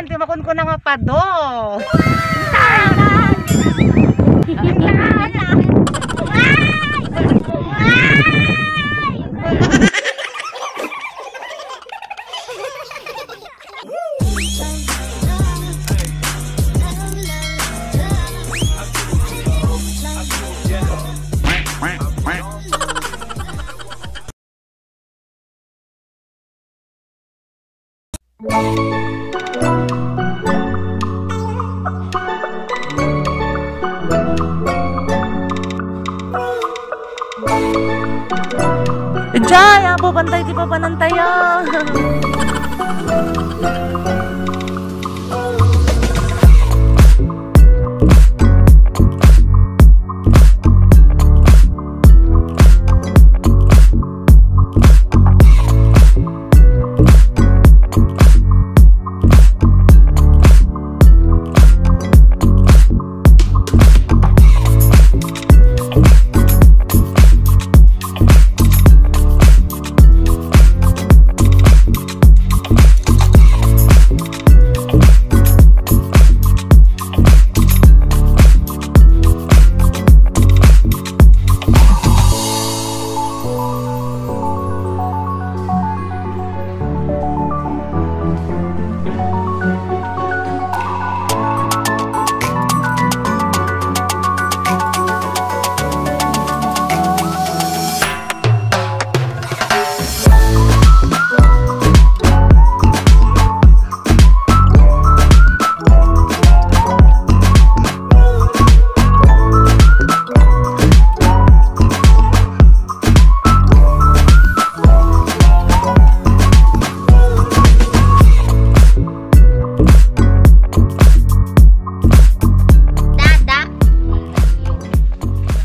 Timakon ko na nga pa do. Jaya, po bantay di pa panantaya.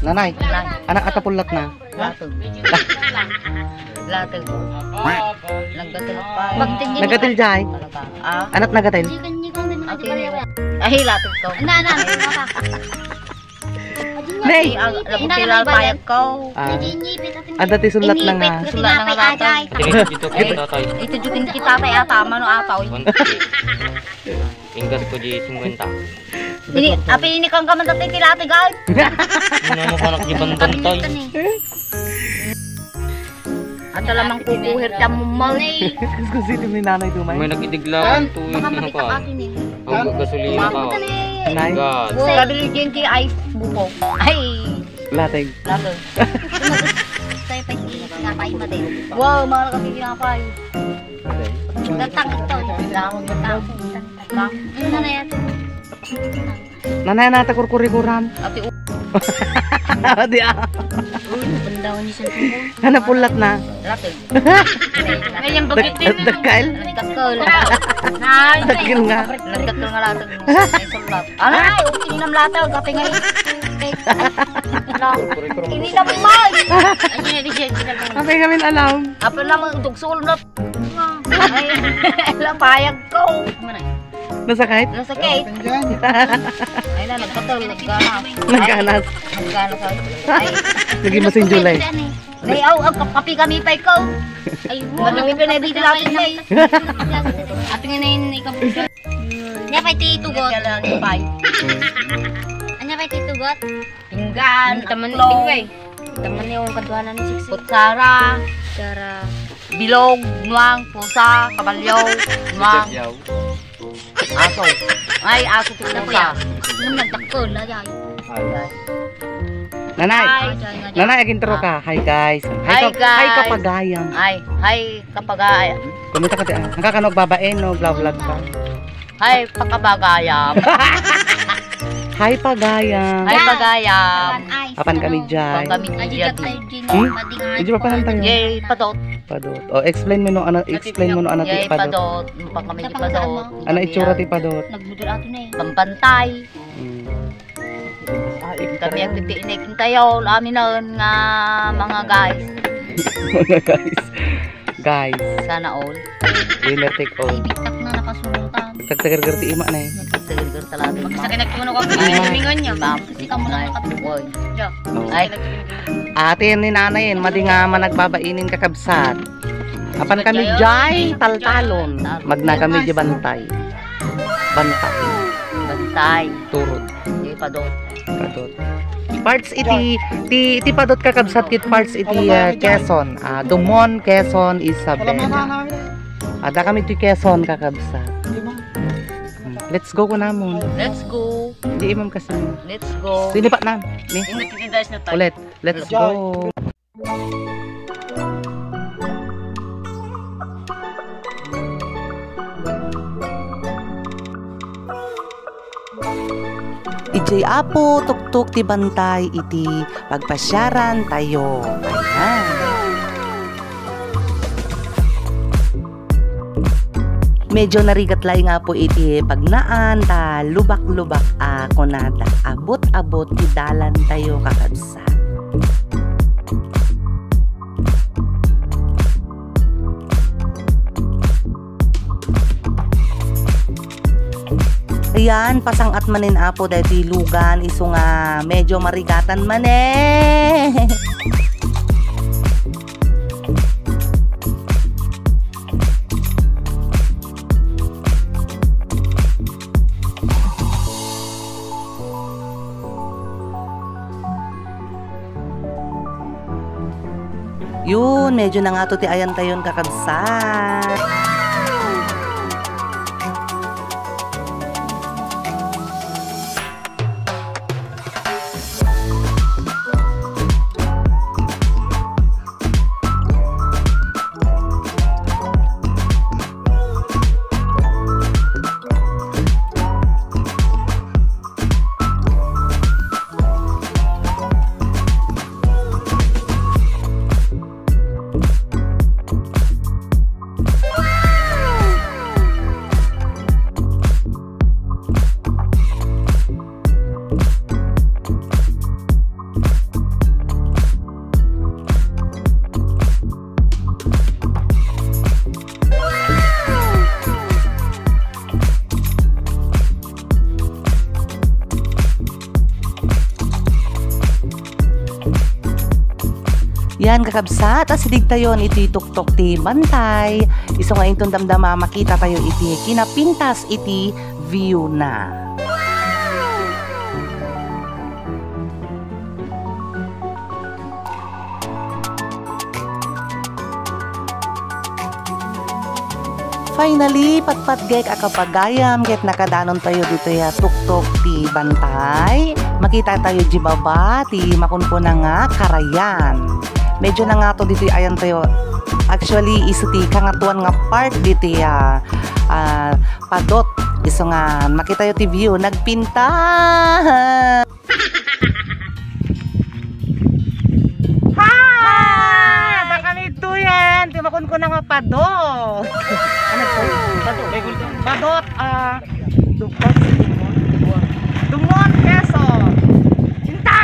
Nanay, anak atapulat na. Latag. Latag. Nagatil pa. Nagatil jay. Anak nagatil. Ay, latag ko. Nay, kilal payag ko. Ada ti sulat na nga. Sulat na nga latag. Ito jukin kita tayo ata, mano ataw. Inggas ko di 50. Ini, api ini kang kaman tatay tilati guys. Ano mo kanak di bantan toy. At lamang kukuhir ta mo mal. Gusto sino ni nanay dumay. May nagidiglawan to Baka ano makita ka. atin eh. Ang gasolina ka. Nay, Gas. Kabili din ti ice buko. Ay, latag. lato. Tay pa hindi napay mo din. Wow, mahal kami kinapay. Datang ito. Lamang datang. Ano na yan? Nanay na takurkuri-kuram. Ati Di ah. uy, bandaw ni sa tubo. Hanapulat na. Latag. Ngayon bagit din. Dagkal. Nagkakol. Nay, Dagkil nga. nagkakol nga latag. Ay, sulat. Ay, okay nam latag. Kape nga ini naman may. Ay, hindi siya. Kapay kami alam. Apa naman dugsul na. Ay, lapayag ko. Nasakit? Nasa cake. Ay na, nagkakol. Nagganas. Nagkanas. Nagganas. Ay, Naging masin July. ay, kapi kami pa ikaw. Ay, kami pa na dito lang may. At nga na yun, ikaw. Nya pa titugot. Anya pa titugot? Pinggan. Taman ni Taman ni yung kaduhanan ni Siksi. Putsara. Putsara. Bilog, nuang, pusa, kabalyaw, nuang. Aso. Ay, aso ito pusa. Nung nagdakol, ayay. Nanay. Nanay, aging taro ka. Hi guys. Hi, guys. Hi kapagayang. Hi, kapagaya. Kumita ka tayo. Ang kakanog babae no, vlog ka. Hi, pakabagayam. Hi pagayang. Hi, pagayam. Apan kami jay. Kami diyad. Medyo pa panan tayo. Yay, padot. Padot. O explain mo no ano, explain mo no ano Yay, ti padot. padot. Pang kami di padot. Ano itsura ti padot? Nagmudul ato na eh. Pampantay. Kami ang titiinig tayo. Amin na nga mga guys. Mga guys. Guys. Sana all. Winner take all. Bitak na nakasunutan. Tagtagar-gar ti ima na eh. Tagal-tagal talaga. Magsakin nagtuno ka pinimingon niya. Kasi ka mo lang nakatukoy. Ay. Ate ni nanay madi nga managbabainin kakabsat. Apan kami jay taltalon. Magna kami di bantay. Bantay. Bantay. Turod. Di padot. Padot. Parts iti padot kakabsat kit parts iti Quezon. Dumon, Quezon, Isabela. Ada kami iti Quezon kakabsat. Let's go ko namon. Let's go. Hindi imam kasi. Let's go. Sini pa nam. Ni. Ingat na tayo. Ulit. Let's go. Ijay apo tuktok ti bantay iti pagpasyaran tayo. Ayan. Medyo narigat lang nga po iti pagnaan ta lubak-lubak ako nada. Abot-abot ti dalan tayo kakabsa. Ayan, pasangat manin apo dahil ti lugan iso nga medyo marigatan man eh. Yun, medyo na nga to ti ayan tayon kakabsat. Yan kakabsat, asidig tayo iti tuktok ti bantay. Iso nga itong damdama makita tayo iti kinapintas iti view na. Finally, patpatgek akapagayam ket nakadanon tayo dito ya tuktok ti bantay. Makita tayo di baba ti makunpuna nga karayan. Medyo na nga to dito ayan tayo. Actually, iso ti kangatuan nga part dito ya padot. Iso nga makita tayo ti view nagpinta. Ha! Baka nito yan. Ti makunkuna nga padot. Ano po? Padot. Dumon, Quezon. Cinta!